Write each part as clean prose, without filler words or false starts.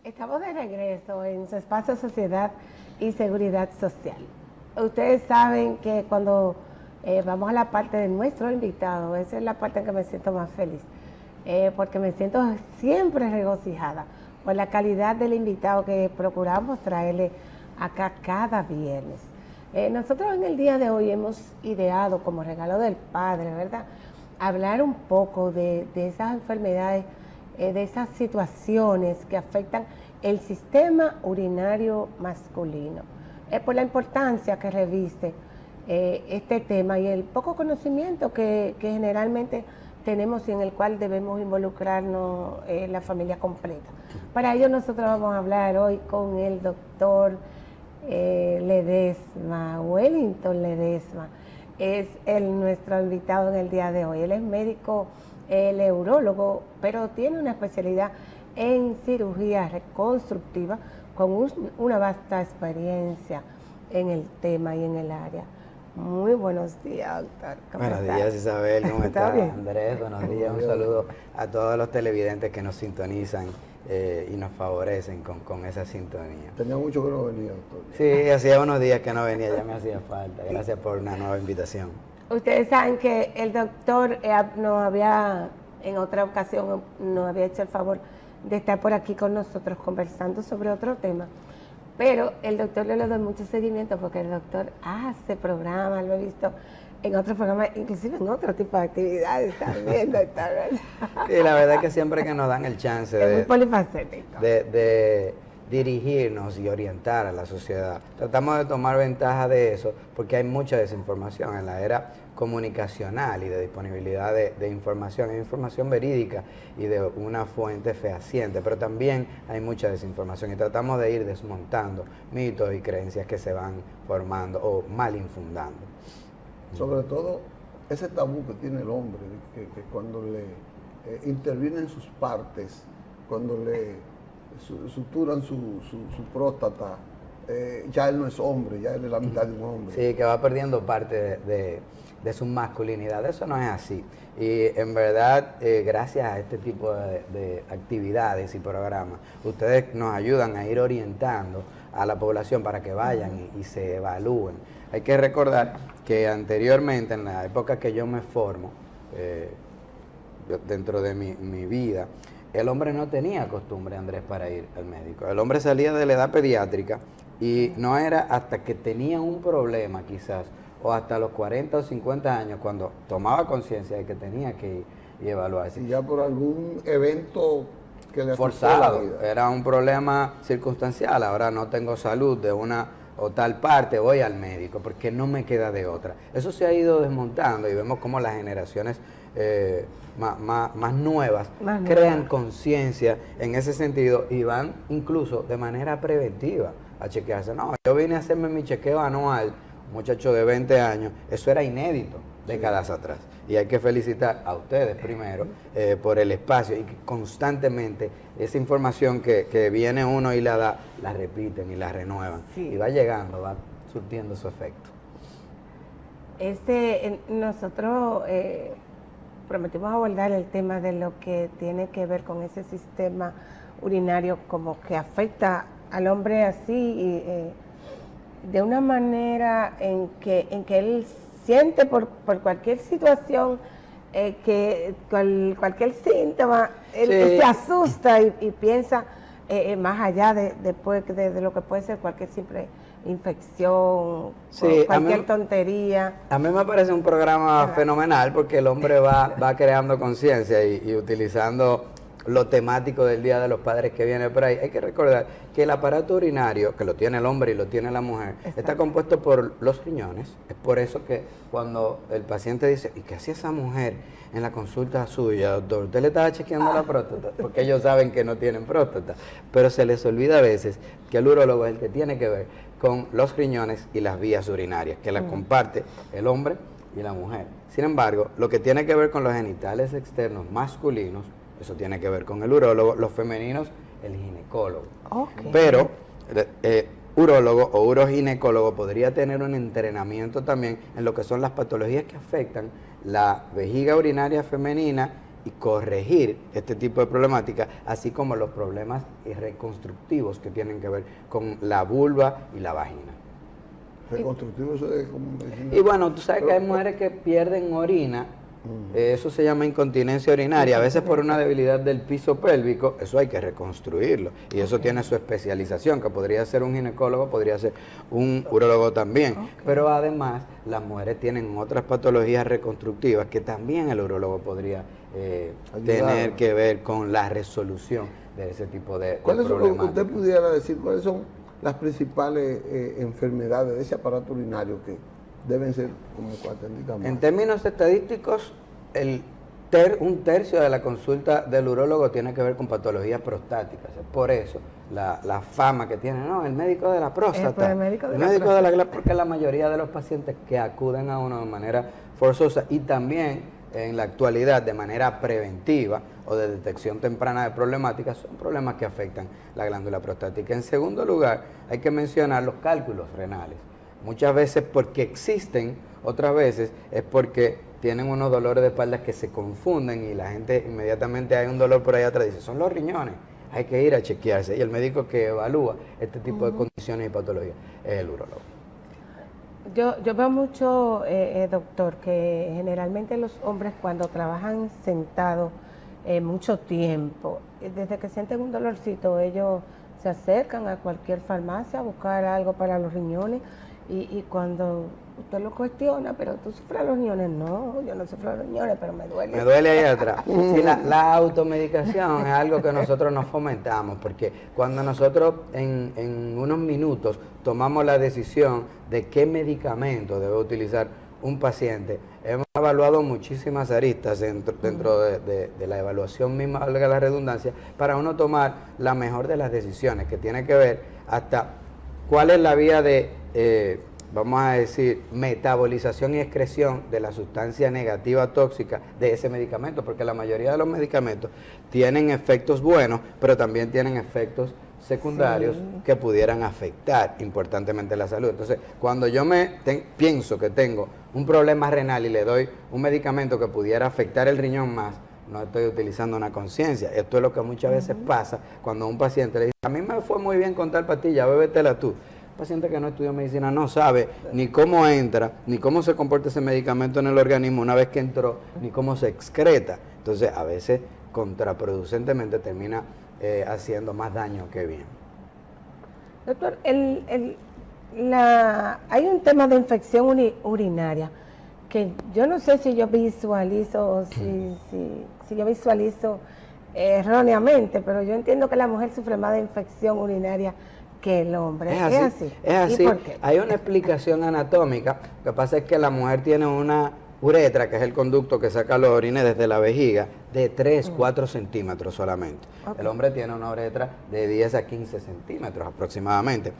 Estamos de regreso en su espacio Sociedad y Seguridad Social. Ustedes saben que cuando vamos a la parte de nuestro invitado, esa es la parte en que me siento más feliz, porque me siento siempre regocijada por la calidad del invitado que procuramos traerle acá cada viernes. Nosotros en el día de hoy hemos ideado como regalo del Padre, ¿verdad?, hablar un poco de esas enfermedades, de esas situaciones que afectan el sistema urinario masculino, por la importancia que reviste este tema y el poco conocimiento que generalmente tenemos y en el cual debemos involucrarnos la familia completa. Para ello nosotros vamos a hablar hoy con el doctor Ledesma, Wellington Ledesma, es nuestro invitado en el día de hoy. Él es médico neurólogo, pero tiene una especialidad en cirugía reconstructiva con una vasta experiencia en el tema y en el área. Muy buenos días, doctor. Buenos días, Isabel. ¿Cómo estás? Andrés, buenos días. Un saludo a todos los televidentes que nos sintonizan y nos favorecen con esa sintonía. Tenía mucho que no venía, doctor. Sí, hacía unos días que no venía, ya me hacía falta. Gracias por una nueva invitación. Ustedes saben que el doctor nos había, en otra ocasión, nos había hecho el favor de estar por aquí con nosotros conversando sobre otro tema, pero el doctor le doy mucho seguimiento porque el doctor hace programas, lo he visto en otros programas, inclusive en otro tipo de actividades también, doctor. Sí, la verdad es que siempre que nos dan el chance de dirigirnos y orientar a la sociedad, tratamos de tomar ventaja de eso porque hay mucha desinformación en la era comunicacional y de disponibilidad de información. Hay información verídica y de una fuente fehaciente, pero también hay mucha desinformación y tratamos de ir desmontando mitos y creencias que se van formando o mal infundando. Sobre todo ese tabú que tiene el hombre, que cuando le intervienen sus partes, cuando le suturan su próstata, ya él no es hombre, ya él es la mitad de un hombre. Sí, que va perdiendo parte de su masculinidad. Eso no es así. Y en verdad, gracias a este tipo de actividades y programas, ustedes nos ayudan a ir orientando a la población para que vayan y se evalúen. Hay que recordar que anteriormente, en la época que yo me formo, dentro de mi vida, el hombre no tenía costumbre, Andrés, para ir al médico. El hombre salía de la edad pediátrica y no era hasta que tenía un problema quizás, o hasta los 40 o 50 años, cuando tomaba conciencia de que tenía que ir y evaluarse. Y ya por algún evento que le forzado, la vida. Era un problema circunstancial, ahora no tengo salud de una o tal parte, voy al médico, porque no me queda de otra. Eso se ha ido desmontando y vemos cómo las generaciones más nuevas crean conciencia en ese sentido y van incluso de manera preventiva a chequearse. No, yo vine a hacerme mi chequeo anual, muchacho de 20 años, eso era inédito décadas atrás. Y hay que felicitar a ustedes primero por el espacio y que constantemente esa información que viene uno y la da, la repiten y la renuevan. Sí. Y va llegando, va surtiendo su efecto. Nosotros prometimos abordar el tema de lo que tiene que ver con ese sistema urinario como que afecta al hombre así y, de una manera en que él siente por cualquier situación, cualquier síntoma, él se asusta y piensa más allá después de lo que puede ser cualquier simple infección, cualquier tontería. A mí me parece un programa fenomenal porque el hombre va creando conciencia y utilizando lo temático del Día de los Padres que viene por ahí. Hay que recordar que el aparato urinario, que lo tiene el hombre y lo tiene la mujer, está compuesto por los riñones. Es por eso que cuando el paciente dice, ¿y qué hacía esa mujer en la consulta suya, doctor? ¿Usted le estaba chequeando la próstata? Porque ellos saben que no tienen próstata. Pero se les olvida a veces que el urólogo es el que tiene que ver con los riñones y las vías urinarias, que las comparte el hombre y la mujer. Sin embargo, lo que tiene que ver con los genitales externos masculinos, eso tiene que ver con el urólogo, los femeninos, el ginecólogo. Pero urólogo o uroginecólogo podría tener un entrenamiento también en lo que son las patologías que afectan la vejiga urinaria femenina y corregir este tipo de problemática, así como los problemas reconstructivos que tienen que ver con la vulva y la vagina. Reconstructivo, eso es como medicina. Y bueno, tú sabes que hay mujeres que pierden orina, eso se llama incontinencia urinaria, a veces por una debilidad del piso pélvico, eso hay que reconstruirlo, y eso tiene su especialización, que podría ser un ginecólogo, podría ser un urólogo también, pero además las mujeres tienen otras patologías reconstructivas que también el urólogo podría tener que ver con la resolución de ese tipo de problemáticas. ¿Usted pudiera decir cuáles son las principales enfermedades de ese aparato urinario que deben ser como contraindicadas? En términos estadísticos, un tercio de la consulta del urólogo tiene que ver con patologías prostáticas. Por eso, la fama que tiene, no, el médico de la próstata. El médico de la porque la mayoría de los pacientes que acuden a uno de manera forzosa y también en la actualidad de manera preventiva o de detección temprana de problemáticas, son problemas que afectan la glándula prostática. En segundo lugar, hay que mencionar los cálculos renales. Muchas veces porque existen, otras veces es porque tienen unos dolores de espalda que se confunden y la gente inmediatamente hay un dolor por ahí atrás y dice, son los riñones, hay que ir a chequearse. Y el médico que evalúa este tipo de condiciones y patologías es el urólogo. Yo veo mucho, doctor, que generalmente los hombres cuando trabajan sentados mucho tiempo, desde que sienten un dolorcito, ellos se acercan a cualquier farmacia a buscar algo para los riñones y cuando usted lo cuestiona, pero tú sufres los riñones, no, yo no sufro los riñones, pero me duele. Me duele ahí atrás. Sí, la automedicación es algo que nosotros nos fomentamos, porque cuando nosotros en unos minutos tomamos la decisión de qué medicamento debe utilizar un paciente, hemos evaluado muchísimas aristas dentro de la evaluación misma, valga la redundancia, para uno tomar la mejor de las decisiones, que tiene que ver hasta cuál es la vía de, vamos a decir, metabolización y excreción de la sustancia negativa tóxica de ese medicamento, porque la mayoría de los medicamentos tienen efectos buenos, pero también tienen efectos secundarios que pudieran afectar importantemente la salud. Entonces, cuando yo pienso que tengo un problema renal y le doy un medicamento que pudiera afectar el riñón más, no estoy utilizando una conciencia. Esto es lo que muchas veces pasa cuando un paciente le dice, a mí me fue muy bien con tal pastilla, bébetela tú. Un paciente que no estudió medicina no sabe ni cómo entra, ni cómo se comporta ese medicamento en el organismo una vez que entró, ni cómo se excreta. Entonces, a veces, contraproducentemente, termina haciendo más daño que bien. Doctor, hay un tema de infección urinaria que yo no sé si yo visualizo, si yo visualizo erróneamente, pero yo entiendo que la mujer sufre más de infección urinaria que el hombre. Es así. Es así. ¿Y por qué? Hay una explicación anatómica. Lo que pasa es que la mujer tiene una uretra, que es el conducto que saca los orines desde la vejiga, de 3, 4 centímetros solamente. El hombre tiene una uretra de 10 a 15 centímetros aproximadamente.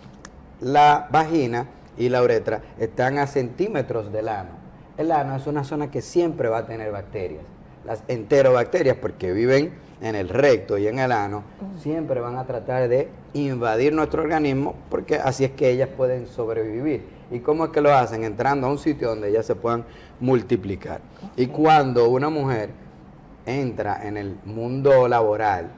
La vagina y la uretra están a centímetros del ano. El ano es una zona que siempre va a tener bacterias. Las enterobacterias, porque viven en el recto y en el ano, siempre van a tratar de invadir nuestro organismo, porque así es que ellas pueden sobrevivir. ¿Y cómo es que lo hacen? Entrando a un sitio donde ellas se puedan multiplicar. Y cuando una mujer entra en el mundo laboral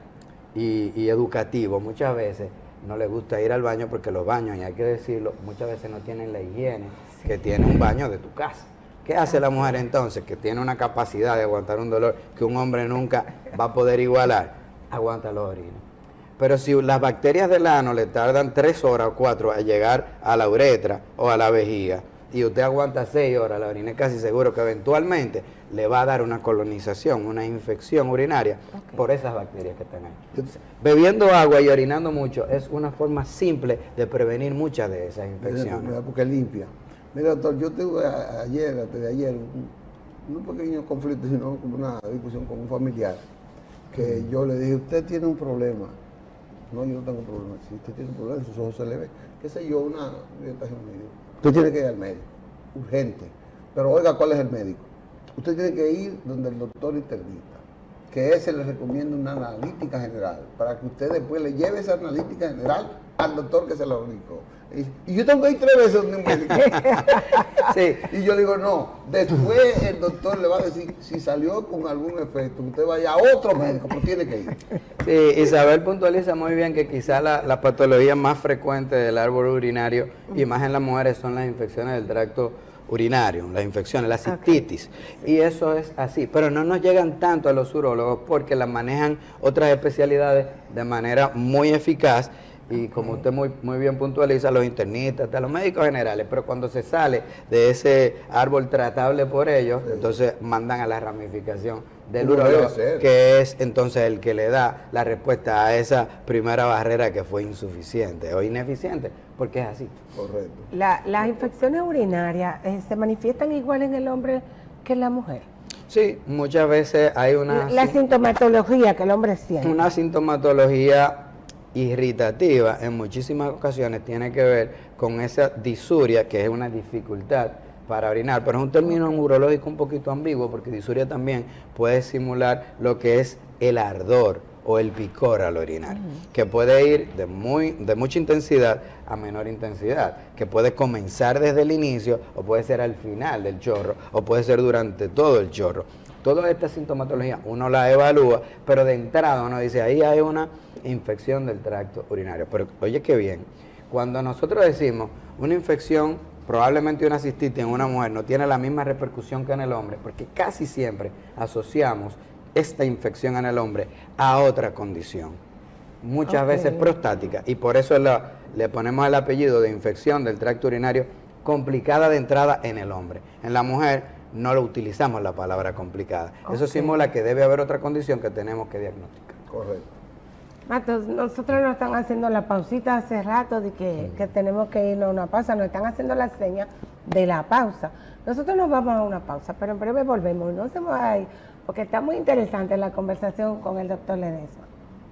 y educativo, muchas veces no le gusta ir al baño porque los baños, y hay que decirlo, muchas veces no tienen la higiene que tiene un baño de tu casa. ¿Qué hace la mujer entonces, que tiene una capacidad de aguantar un dolor que un hombre nunca va a poder igualar? Aguanta los orines. Pero si las bacterias del ano le tardan 3 horas o 4 a llegar a la uretra o a la vejiga, y usted aguanta 6 horas, la orina es casi seguro que eventualmente le va a dar una colonización, una infección urinaria por esas bacterias que están ahí. Entonces, bebiendo agua y orinando mucho es una forma simple de prevenir muchas de esas infecciones. Porque limpia. Mira, doctor, yo tuve antes de ayer, un pequeño conflicto, sino como una discusión con un familiar, que yo le dije, usted tiene un problema. No, yo no tengo problema. Si usted tiene un problema, en sus ojos se le ve, qué sé yo, una orientación médica. Usted tiene que ir al médico, urgente. Pero oiga, ¿cuál es el médico? Usted tiene que ir donde el doctor internista, que se le recomienda una analítica general, para que usted después le lleve esa analítica general al doctor que se la ubicó. Y yo tengo que ir 3 veces donde un médico. Sí. Y yo digo, no, después el doctor le va a decir, si salió con algún efecto, usted vaya a otro médico, pero tiene que ir. Sí, Isabel puntualiza muy bien que quizá la patología más frecuente del árbol urinario y más en las mujeres son las infecciones del tracto urinario, las infecciones, la cistitis. Y eso es así, pero no nos llegan tanto a los urólogos porque las manejan otras especialidades de manera muy eficaz. Y como usted muy bien puntualiza, los internistas, hasta los médicos generales, pero cuando se sale de ese árbol tratable por ellos, entonces mandan a la ramificación del urólogo, que es entonces el que le da la respuesta a esa primera barrera que fue insuficiente o ineficiente, porque es así. Correcto. Las infecciones urinarias se manifiestan igual en el hombre que en la mujer. Sí, muchas veces hay una... La sintomatología que el hombre siente. Una sintomatología irritativa en muchísimas ocasiones tiene que ver con esa disuria, que es una dificultad para orinar, pero es un término urológico un poquito ambiguo porque disuria también puede simular lo que es el ardor o el picor al orinar, que puede ir de mucha intensidad a menor intensidad, que puede comenzar desde el inicio o puede ser al final del chorro o puede ser durante todo el chorro. Toda esta sintomatología uno la evalúa, pero de entrada uno dice, ahí hay una infección del tracto urinario. Pero oye qué bien, cuando nosotros decimos una infección, probablemente una cistitis en una mujer no tiene la misma repercusión que en el hombre, porque casi siempre asociamos esta infección en el hombre a otra condición, muchas veces prostática, y por eso le ponemos el apellido de infección del tracto urinario complicada de entrada en el hombre. En la mujer no lo utilizamos la palabra complicada. Eso simula que debe haber otra condición que tenemos que diagnosticar. Correcto. Matos, nosotros nos están haciendo la pausita hace rato de que tenemos que irnos a una pausa, nos están haciendo la seña de la pausa. Nosotros nos vamos a una pausa, pero en breve volvemos. No se va a ir, porque está muy interesante la conversación con el doctor Ledesma.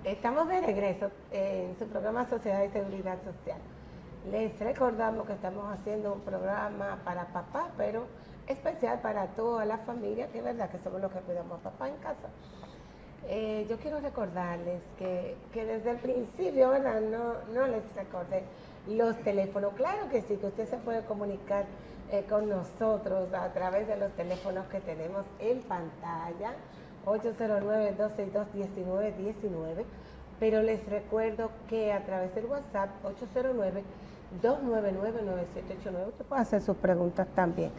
Estamos de regreso en su programa Sociedad y Seguridad Social. Les recordamos que estamos haciendo un programa para papá, pero especial para toda la familia, que es verdad que somos los que cuidamos a papá en casa. Yo quiero recordarles que desde el principio, ¿verdad? No les recordé los teléfonos. Claro que sí, que usted se puede comunicar con nosotros a través de los teléfonos que tenemos en pantalla, 809-262-1919, pero les recuerdo que a través del WhatsApp, 809-299-9789, usted puede hacer sus preguntas también,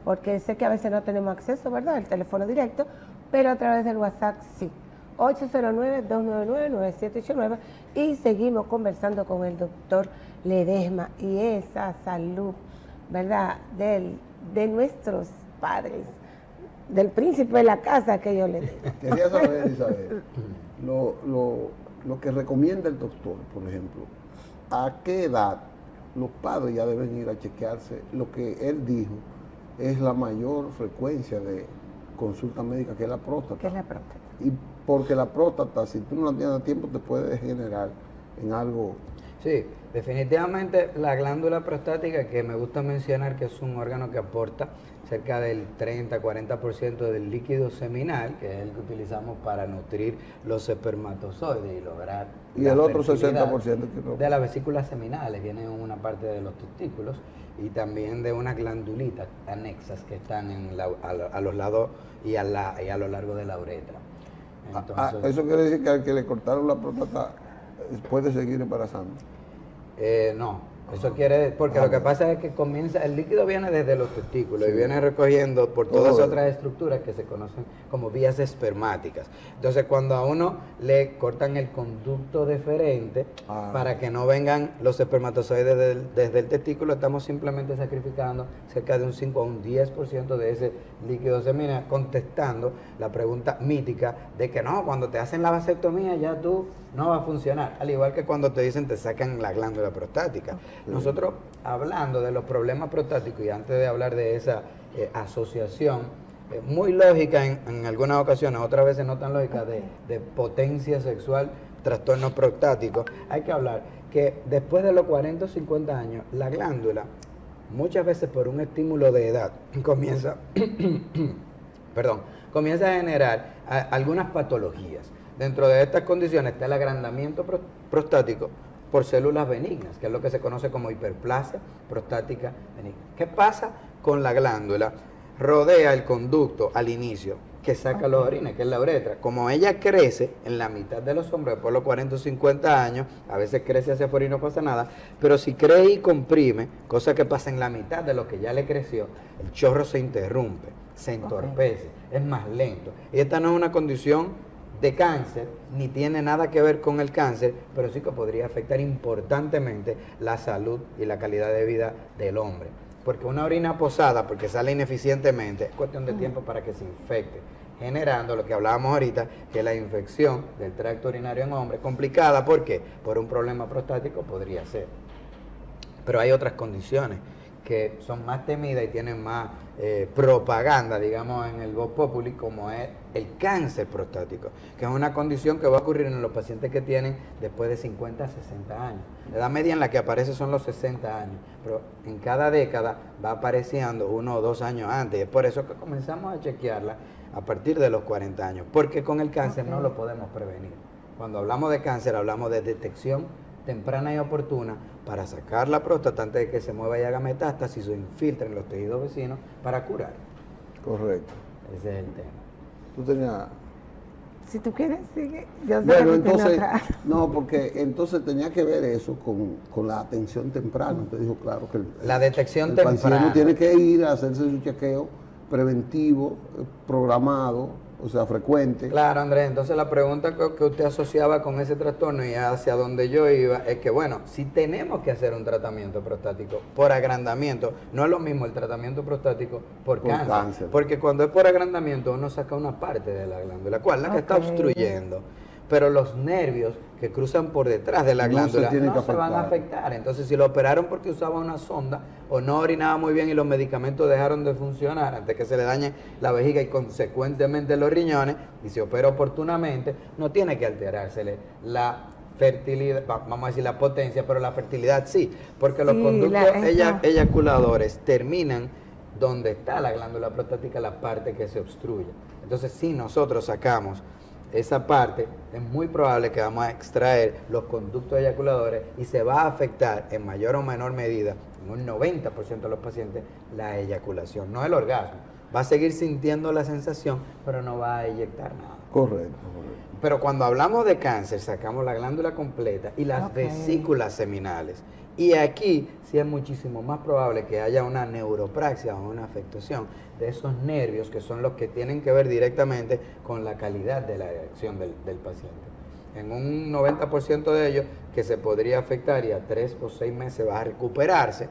porque sé que a veces no tenemos acceso, ¿verdad?, al teléfono directo, pero a través del WhatsApp sí. 809-299-9789 y seguimos conversando con el doctor Ledesma y esa salud, ¿verdad?, de nuestros padres, del príncipe de la casa que yo le digo. Quería saber, Isabel, lo que recomienda el doctor, por ejemplo, ¿a qué edad los padres ya deben ir a chequearse? Lo que él dijo es la mayor frecuencia de consulta médica, que es la próstata. ¿Qué es la próstata? Y porque la próstata, si tú no la tienes a tiempo, te puede degenerar en algo. Sí, definitivamente la glándula prostática, que me gusta mencionar que es un órgano que aporta cerca del 30-40% del líquido seminal, que es el que utilizamos para nutrir los espermatozoides y lograr... Y el otro 60% de las vesículas seminales, viene una parte de los testículos y también de unas glandulitas anexas que están a los lados y a lo largo de la uretra. Entonces, ¿eso quiere decir que al que le cortaron la próstata puede seguir embarazando? No, eso quiere, porque lo que pasa es que el líquido viene desde los testículos y viene recogiendo por todas otras estructuras que se conocen como vías espermáticas. Entonces, cuando a uno le cortan el conducto deferente para que no vengan los espermatozoides desde el testículo, estamos simplemente sacrificando cerca de un 5 a un 10% de ese líquido seminal, contestando la pregunta mítica de que no, cuando te hacen la vasectomía ya tú no va a funcionar, al igual que cuando te dicen te sacan la glándula prostática. Nosotros, hablando de los problemas prostáticos y antes de hablar de esa asociación muy lógica en algunas ocasiones, otras veces no tan lógica, de potencia sexual, trastornos prostáticos, hay que hablar que después de los 40 o 50 años, la glándula, muchas veces por un estímulo de edad, comienza a generar algunas patologías. Dentro de estas condiciones está el agrandamiento prostático por células benignas, que es lo que se conoce como hiperplasia prostática benigna. ¿Qué pasa con la glándula? Rodea el conducto al inicio, que saca los orines, que es la uretra. Como ella crece en la mitad de los hombres, después de los 40 o 50 años, a veces crece hacia afuera y no pasa nada, pero si crece y comprime, cosa que pasa en la mitad de lo que ya le creció, el chorro se interrumpe, se entorpece, es más lento. Y esta no es una condición de cáncer, ni tiene nada que ver con el cáncer, pero sí que podría afectar importantemente la salud y la calidad de vida del hombre. Porque una orina posada, porque sale ineficientemente, es cuestión de tiempo para que se infecte, generando lo que hablábamos ahorita, que la infección del tracto urinario en hombre, complicada, ¿por qué? Por un problema prostático podría ser. Pero hay otras condiciones que son más temidas y tienen más propaganda, digamos, en el vox populi, como es el cáncer prostático, que es una condición que va a ocurrir en los pacientes que tienen después de 50 a 60 años. La edad media en la que aparece son los 60 años, pero en cada década va apareciendo 1 o 2 años antes, y es por eso que comenzamos a chequearla a partir de los 40 años, porque con el cáncer no lo podemos prevenir. Cuando hablamos de cáncer, hablamos de detección temprana y oportuna para sacar la próstata antes de que se mueva y haga metástasis o infiltre en los tejidos vecinos para curar. Correcto. Ese es el tema. Tú tenías... Si tú quieres, sigue. Yo sé Bueno, que tú tienes entonces, otra. no, porque entonces tenía que ver eso con la atención temprana. Usted dijo, claro, que La detección el temprana. paciente tiene que ir a hacerse su chequeo preventivo, programado, o sea, frecuente. Claro, Andrés, entonces la pregunta que usted asociaba con ese trastorno y hacia donde yo iba es que, bueno, si tenemos que hacer un tratamiento prostático por agrandamiento, no es lo mismo el tratamiento prostático por cáncer, porque cuando es por agrandamiento uno saca una parte de la glándula, ¿cuál? La que está obstruyendo. Pero los nervios que cruzan por detrás de la glándula no se van a afectar. Entonces, si lo operaron porque usaba una sonda o no orinaba muy bien y los medicamentos dejaron de funcionar antes que se le dañe la vejiga y consecuentemente los riñones, y se opera oportunamente, no tiene que alterársele la fertilidad, vamos a decir la potencia, pero la fertilidad sí, porque los conductos eyaculadores terminan donde está la glándula prostática, la parte que se obstruye. Entonces, si nosotros sacamos esa parte, es muy probable que vamos a extraer los conductos eyaculadores y se va a afectar en mayor o menor medida, en un 90% de los pacientes, la eyaculación, no el orgasmo. Va a seguir sintiendo la sensación, pero no va a eyectar nada. Correcto. Pero cuando hablamos de cáncer, sacamos la glándula completa y las vesículas seminales. Y aquí sí es muchísimo más probable que haya una neuropraxia o una afectación de esos nervios que son los que tienen que ver directamente con la calidad de la erección del paciente. En un 90% de ellos que se podría afectar y a 3 o 6 meses va a recuperarse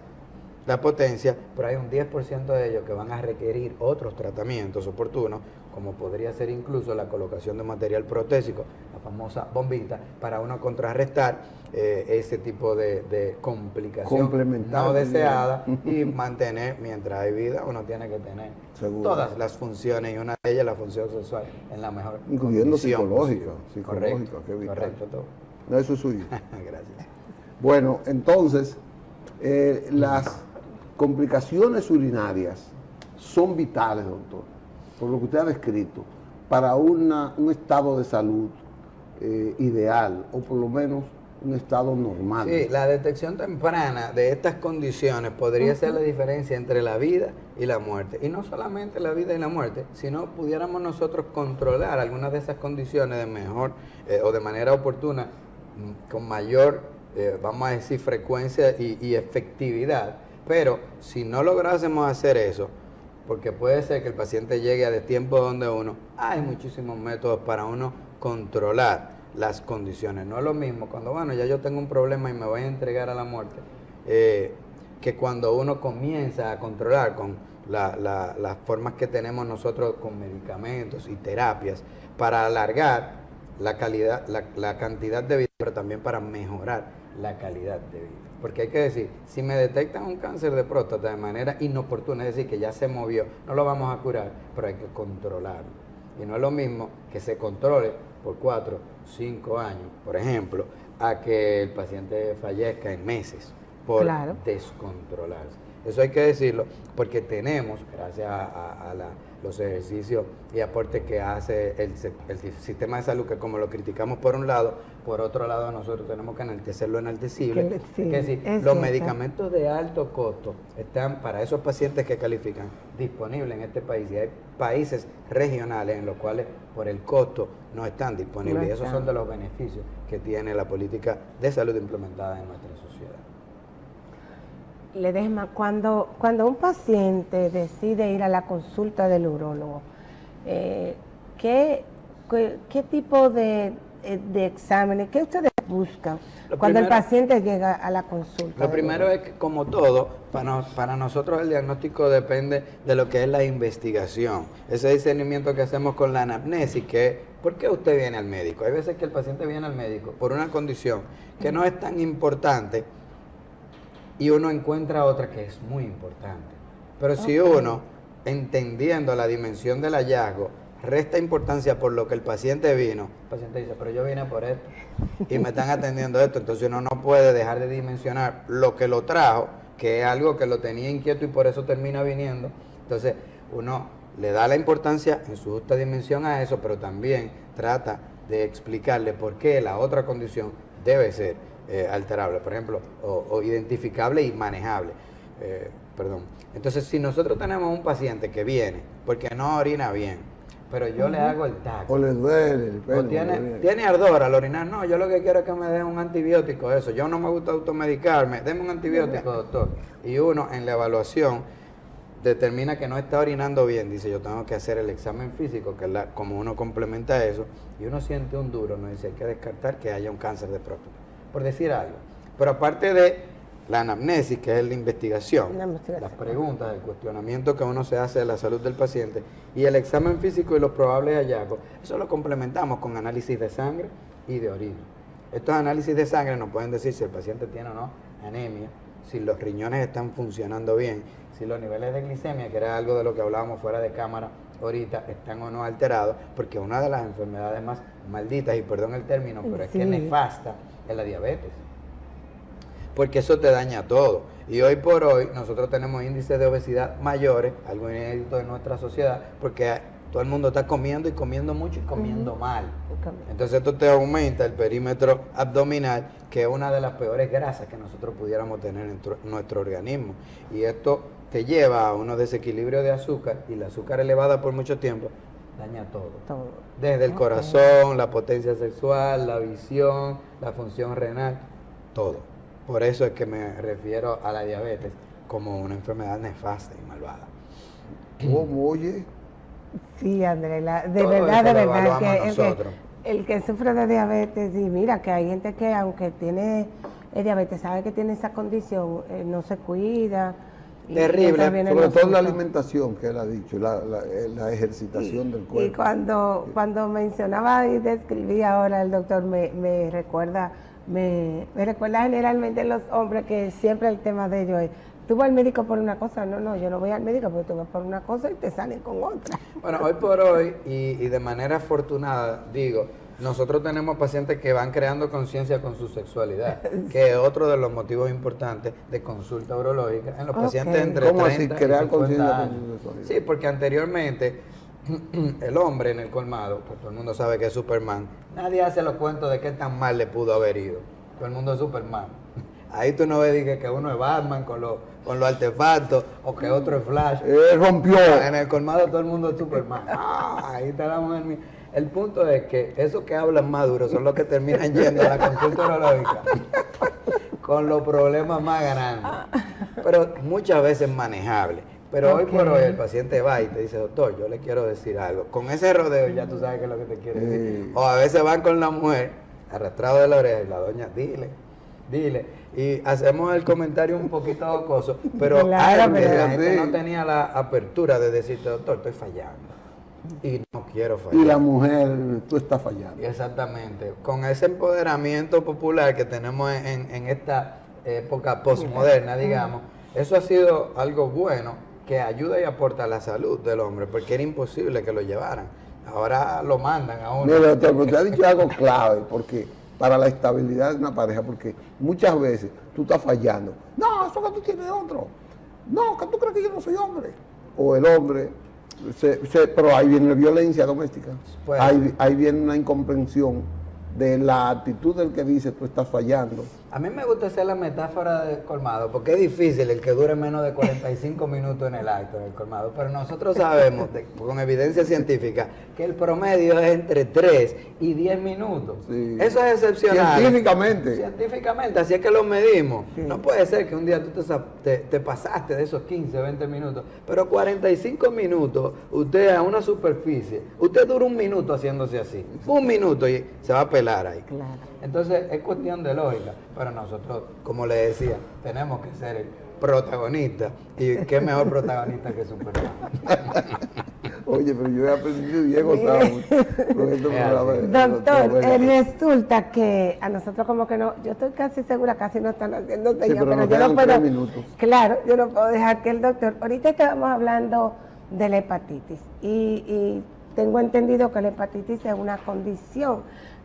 la potencia, pero hay un 10% de ellos que van a requerir otros tratamientos oportunos, como podría ser incluso la colocación de material protésico, la famosa bombita, para uno contrarrestar ese tipo de complicación no deseada y mantener, mientras hay vida, uno tiene que tener todas las funciones y una de ellas la función sexual en la mejor incluyendo psicológica, correcto, qué vital. Correcto, todo. No, eso es suyo. Gracias. Bueno, entonces, las complicaciones urinarias son vitales, doctor, por lo que usted ha descrito, para un estado de salud ideal, o por lo menos un estado normal. Sí, la detección temprana de estas condiciones podría ser la diferencia entre la vida y la muerte. Y no solamente la vida y la muerte, sino pudiéramos nosotros controlar algunas de esas condiciones de mejor o de manera oportuna, con mayor, vamos a decir, frecuencia y efectividad. Pero si no lográsemos hacer eso, porque puede ser que el paciente llegue a destiempo donde hay muchísimos métodos para uno controlar las condiciones. No es lo mismo cuando, bueno, ya yo tengo un problema y me voy a entregar a la muerte, que cuando uno comienza a controlar con las formas que tenemos nosotros con medicamentos y terapias para alargar la calidad, la cantidad de vida, pero también para mejorar la calidad de vida. Porque hay que decir, si me detectan un cáncer de próstata de manera inoportuna, es decir, que ya se movió, no lo vamos a curar, pero hay que controlarlo. Y no es lo mismo que se controle por 4, 5 años, por ejemplo, a que el paciente fallezca en meses por descontrolarse. Eso hay que decirlo porque tenemos, gracias a los ejercicios y aportes que hace el sistema de salud, que como lo criticamos por un lado, por otro lado nosotros tenemos que enaltecer lo enaltecible. Que sí, los medicamentos de alto costo están para esos pacientes que califican disponibles en este país, y hay países regionales en los cuales por el costo no están disponibles, y esos son de los beneficios que tiene la política de salud implementada en nuestra sociedad. Ledesma, cuando un paciente decide ir a la consulta del urólogo, ¿qué tipo de exámenes, qué ustedes buscan cuando el paciente llega a la consulta? Lo primero es que, como todo, para nosotros el diagnóstico depende de lo que es la investigación, ese discernimiento que hacemos con la anamnesis, que es, ¿por qué usted viene al médico? Hay veces que el paciente viene al médico por una condición que no es tan importante, y uno encuentra otra que es muy importante. Pero si uno, entendiendo la dimensión del hallazgo, resta importancia por lo que el paciente vino, el paciente dice, pero yo vine por esto y me están atendiendo esto, entonces uno no puede dejar de dimensionar lo que lo trajo, que es algo que lo tenía inquieto y por eso termina viniendo. Entonces uno le da la importancia en su justa dimensión a eso, pero también trata de explicarle por qué la otra condición debe ser alterable, por ejemplo, o identificable y manejable. Entonces, si nosotros tenemos un paciente que viene porque no orina bien, pero yo le hago el TAC, o le duele el pelo, o tiene ardor al orinar, no, yo lo que quiero es que me den un antibiótico, eso, yo no me gusta automedicarme, denme un antibiótico, doctor. Y uno en la evaluación determina que no está orinando bien, dice, yo tengo que hacer el examen físico, que es como uno complementa eso, y uno siente un duro, nos dice, hay que descartar que haya un cáncer de próstata, por decir algo. Pero aparte de la anamnesis, que es la investigación, las preguntas, el cuestionamiento que uno se hace de la salud del paciente, y el examen físico y los probables hallazgos, eso lo complementamos con análisis de sangre y de orina. Estos análisis de sangre nos pueden decir si el paciente tiene o no anemia, si los riñones están funcionando bien, si los niveles de glicemia, que era algo de lo que hablábamos fuera de cámara ahorita, están o no alterados, porque una de las enfermedades más malditas, y perdón el término, pero es que nefasta, es la diabetes. Porque eso te daña todo. Y hoy por hoy nosotros tenemos índices de obesidad mayores, algo inédito en nuestra sociedad, porque todo el mundo está comiendo y comiendo mucho y comiendo mal. Entonces esto te aumenta el perímetro abdominal, que es una de las peores grasas que nosotros pudiéramos tener en nuestro organismo. Y esto te lleva a unos desequilibrios de azúcar, y la azúcar elevada por mucho tiempo daña todo. Desde el corazón, la potencia sexual, la visión, la función renal, todo. Por eso es que me refiero a la diabetes como una enfermedad nefasta y malvada. ¿Cómo, oye? Sí, André, de verdad que el que sufre de diabetes, y mira que hay gente que aunque tiene diabetes, sabe que tiene esa condición, no se cuida. Terrible, sobre todo la alimentación, que él ha dicho, la ejercitación del cuerpo. Y cuando mencionaba y describía ahora el doctor, me recuerda generalmente los hombres que siempre el tema de ellos es, tú vas al médico por una cosa, no, yo no voy al médico porque tú vas por una cosa y te salen con otra. Bueno, hoy por hoy, y de manera afortunada, digo, nosotros tenemos pacientes que van creando conciencia con su sexualidad, que es otro de los motivos importantes de consulta urológica en los pacientes entre 30 y 50 años. Sí, porque anteriormente el hombre en el colmado, pues todo el mundo sabe que es Superman, nadie hace los cuentos de qué tan mal le pudo haber ido, todo el mundo es Superman. Ahí tú no ves que uno es Batman con los artefactos, o que otro es Flash. Rompió. En el colmado todo el mundo es Superman. Ahí está la mujer mía. El punto es que esos que hablan más duro son los que terminan yendo a la consulta urológica con los problemas más grandes, pero muchas veces manejables. Pero hoy por hoy el paciente va y te dice, doctor, yo le quiero decir algo. Con ese rodeo ya tú sabes qué es lo que te quiere decir. O a veces van con la mujer arrastrado de la oreja y la doña, dile. Y hacemos el comentario un poquito jocoso, pero la gente no tenía la apertura de decirte, doctor, estoy fallando. Y no quiero fallar. Y la mujer, tú estás fallando. Exactamente. Con ese empoderamiento popular que tenemos en esta época postmoderna, digamos, eso ha sido algo bueno que ayuda y aporta a la salud del hombre, porque era imposible que lo llevaran. Ahora lo mandan a uno. Mira, doctor, pero te ha dicho algo clave, porque para la estabilidad de una pareja, porque muchas veces tú estás fallando. No, eso que tú tienes otro. No, que tú crees que yo no soy hombre. O el hombre Pero ahí viene la violencia doméstica. Pues, Ahí viene una incomprensión de la actitud del que dice tú estás fallando. a mí me gusta hacer la metáfora del colmado, porque es difícil el que dure menos de 45 minutos en el acto del colmado, pero nosotros sabemos, con evidencia científica, que el promedio es entre 3 y 10 minutos. Sí. Eso es excepcional. Científicamente. Científicamente, así es que lo medimos. Sí. No puede ser que un día tú te pasaste de esos 15, 20 minutos, pero 45 minutos, usted a una superficie, usted dura un minuto haciéndose así, un minuto y se va a pelar ahí. Claro. Entonces es cuestión de lógica, pero nosotros, como le decía, tenemos que ser el protagonista, y qué mejor protagonista que Superman. Oye, pero yo he aprendido y he gozado mucho con estos programas. Doctor, Bueno. resulta que a nosotros como que no, yo estoy casi segura, casi no están haciendo señas, pero nos yo quedan no puedo, 3 minutos. claro, yo no puedo dejar que el doctor, ahorita estábamos hablando de la hepatitis y tengo entendido que la hepatitis es una condición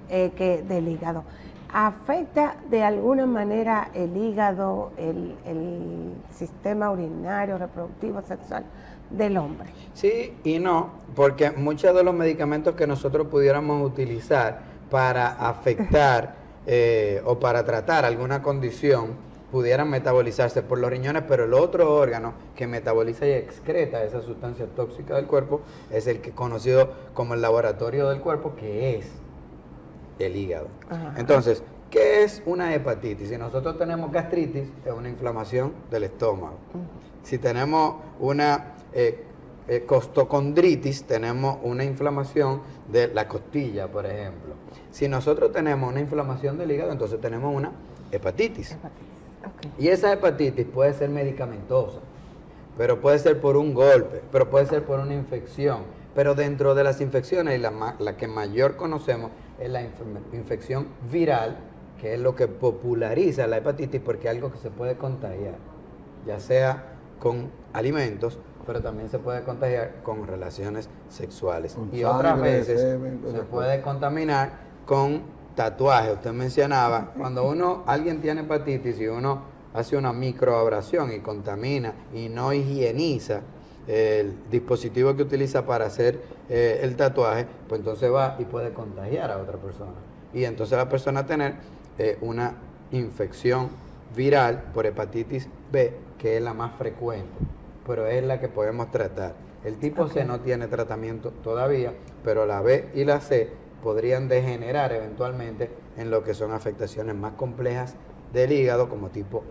del hígado. ¿Afecta de alguna manera el hígado, el sistema urinario, reproductivo, sexual del hombre? Sí y no, porque muchos de los medicamentos que nosotros pudiéramos utilizar para afectar o para tratar alguna condición pudieran metabolizarse por los riñones, pero el otro órgano que metaboliza y excreta esa sustancia tóxica del cuerpo es el que es conocido como el laboratorio del cuerpo, que es el hígado. Ajá. Entonces, ¿qué es una hepatitis? Si nosotros tenemos gastritis, es una inflamación del estómago. Si tenemos una costocondritis, tenemos una inflamación de la costilla, por ejemplo. Si nosotros tenemos una inflamación del hígado, entonces tenemos una hepatitis. Okay. Y esa hepatitis puede ser medicamentosa, pero puede ser por un golpe, pero puede ser por una infección. Pero dentro de las infecciones, la que mayor conocemos es la infección viral, que es lo que populariza la hepatitis, porque es algo que se puede contagiar, ya sea con alimentos, pero también se puede contagiar con relaciones sexuales. Con Y otras sangre, veces semen, se cosas. puede contaminar con tatuajes. Usted mencionaba, cuando alguien tiene hepatitis y uno hace una microabrasión y contamina y no higieniza el dispositivo que utiliza para hacer el tatuaje, pues entonces va y puede contagiar a otra persona. Y entonces la persona tener una infección viral por hepatitis B, que es la más frecuente, pero es la que podemos tratar. El tipo C no tiene tratamiento todavía, pero la B y la C podrían degenerar eventualmente en lo que son afectaciones más complejas del hígado, como tipo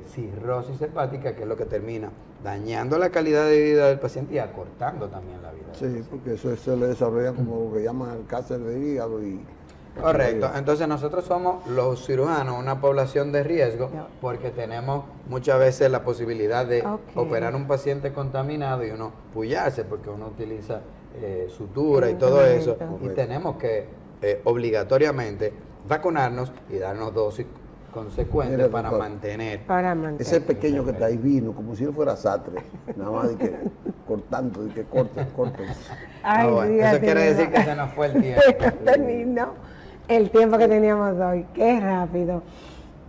cirrosis hepática, que es lo que termina dañando la calidad de vida del paciente y acortando también la vida. Sí, porque eso se le desarrolla como lo que llaman el cáncer de hígado y... Correcto, entonces nosotros somos los cirujanos una población de riesgo porque tenemos muchas veces la posibilidad de operar un paciente contaminado y uno pullarse porque uno utiliza sutura y todo eso, y tenemos que obligatoriamente vacunarnos y darnos dosis consecuentes. Mira, para doctor, mantener. Ese pequeño que está ahí vino, como si él fuera sastre, nada más de que cortando, de que corte. Ay, Bueno, Dios, eso quiere Dios. decir que se nos fue el tiempo. Terminó el tiempo que teníamos hoy. Qué rápido.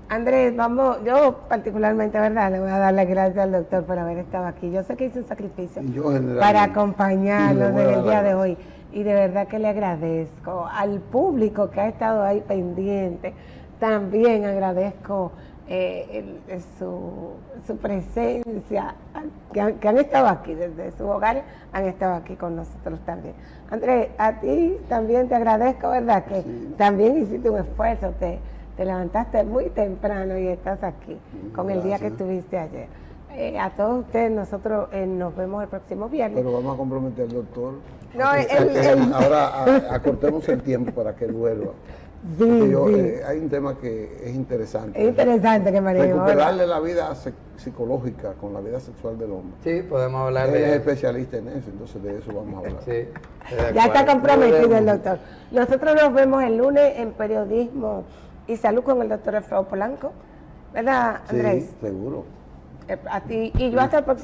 Andrés, vamos, yo particularmente, ¿verdad? Le voy a dar las gracias al doctor por haber estado aquí. Yo sé que hizo un sacrificio Y yo generalmente, para acompañarnos y le voy a en el dar día las de gracias. hoy. Y de verdad que le agradezco. Al público que ha estado ahí pendiente, también agradezco su presencia, que han estado aquí, desde su hogar han estado aquí con nosotros también. Andrés, a ti también te agradezco, ¿verdad? Que también hiciste un esfuerzo, te levantaste muy temprano y estás aquí con el día que estuviste ayer. A todos ustedes, nosotros nos vemos el próximo viernes. Pero vamos a comprometer al doctor. No, Ahora acortemos el tiempo para que vuelva. Sí, Yo, sí. hay un tema que es interesante. Es interesante que María Recuperarle la vida psicológica con la vida sexual del hombre. Sí, podemos hablar Él es de eso. especialista en eso, entonces de eso vamos a hablar. Sí, de Ya está acuerdo. comprometido el doctor. Nosotros nos vemos el lunes en Periodismo y Salud con el doctor Alfredo Polanco. ¿Verdad, Andrés? Sí, seguro. A ti y yo hasta el próximo.